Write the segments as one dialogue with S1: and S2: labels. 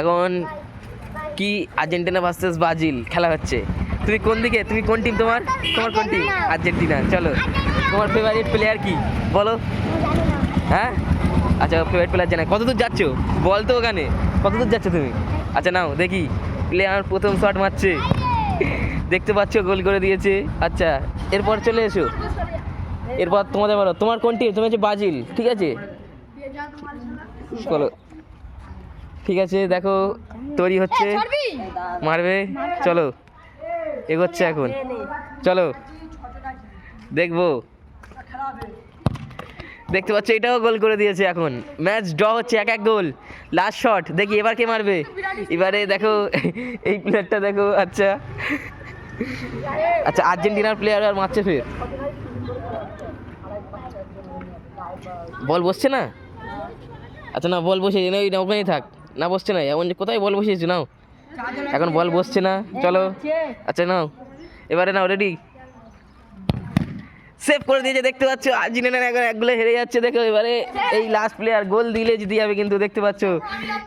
S1: এখন কি Argentina versus Brazil খেলা হচ্ছে। তুমি কোন দিকে, তুমি কোন টিম, তোমার তোমার কোন টিম? আর্জেন্টিনা। চলো, তোমার ফেভারিট প্লেয়ার কি বলো? হ্যাঁ, আচ্ছা ফেভারিট প্লেয়ার জানা। কত দূর যাচ্ছ বল তো, ওখানে কত দূর যাচ্ছ তুমি? আচ্ছা নাও দেখি, প্লেয়ার প্রথম শট মারছে, দেখতে পাচ্ছ গোল করে দিয়েছে। আচ্ছা এরপর চলে এসো, এরপর তোমাদের বলো তোমার কোন টিম? তুমি হচ্ছে ব্রাজিল, ঠিক আছে চলো। ঠিক আছে দেখো তৈরি হচ্ছে, মারবে, চলো এগোচ্ছে এখন, চলো দেখবো। দেখতে পাচ্ছ এটাও গোল করে দিয়েছে। এখন ম্যাচ ড্র হচ্ছে, 1-1 গোল। লাস্ট শট, দেখি এবার কে মারবে। এবারে দেখো এই প্লেয়ারটা দেখো। আচ্ছা আচ্ছা আর্জেন্টিনার প্লেয়ার আর মারছে ফের। বল বসছে না? আচ্ছা না বল বসে না, ওখানেই থাক। না বসছে না, এমন কোথায় বল বসিয়েছো? নাও এখন বল বসছে না, চলো। আচ্ছা নাও, এবারে নাও, রেডি। সেভ করে দিয়েছে, দেখতে পাচ্ছ আর্জেন্টিনা এখন 1 গোলে হেরে যাচ্ছে। দেখো এবারে এই লাস্ট প্লেয়ার গোল দিলে জিতে যাবে কিন্তু, দেখতে পাচ্ছ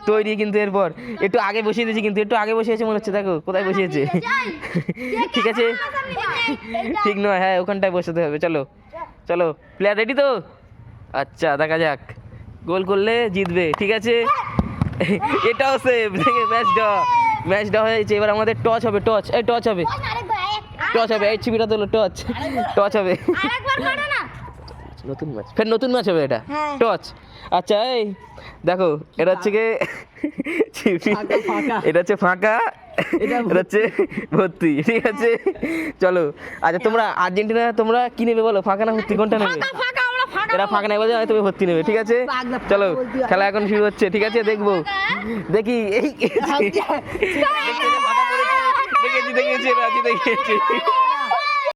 S1: তৈরি। কিন্তু এরপর একটু আগে বসিয়ে দিয়েছি, কিন্তু একটু আগে বসিয়েছে মনে হচ্ছে। দেখো কোথায় বসিয়েছে। ঠিক আছে, ঠিক নয়, হ্যাঁ ওখানটায় বসাতে হবে। চলো চলো, প্লেয়ার রেডি তো? আচ্ছা দেখা যাক, গোল করলে জিতবে, ঠিক আছে। এটাও সেভ, দেখে ম্যাচ ড্র হয়েছে। এবার আমাদের টচ হবে, টচ এই টচ হবে, টচ হবে। এই ছিপিটা তোলো, টচ টচ হবে। নতুন ম্যাচ, ফের নতুন ম্যাচ হবে এটা, টচ। আচ্ছা এই দেখো, এটা হচ্ছে কি ছিপি, এটা হচ্ছে ফাঁকা, এটা হচ্ছে ভর্তি, ঠিক আছে চলো। আচ্ছা তোমরা আর্জেন্টিনা তোমরা কি নেবে বলো, ফাঁকা না ভর্তি, কোনটা নেবে? এরা ফাঁকা নেবে, তুমি ভর্তি নেবে, ঠিক আছে চলো। খেলা এখন শুরু হচ্ছে, ঠিক আছে দেখবো, দেখি এই দেখেছি দেখেছি রাজি দেখেছি।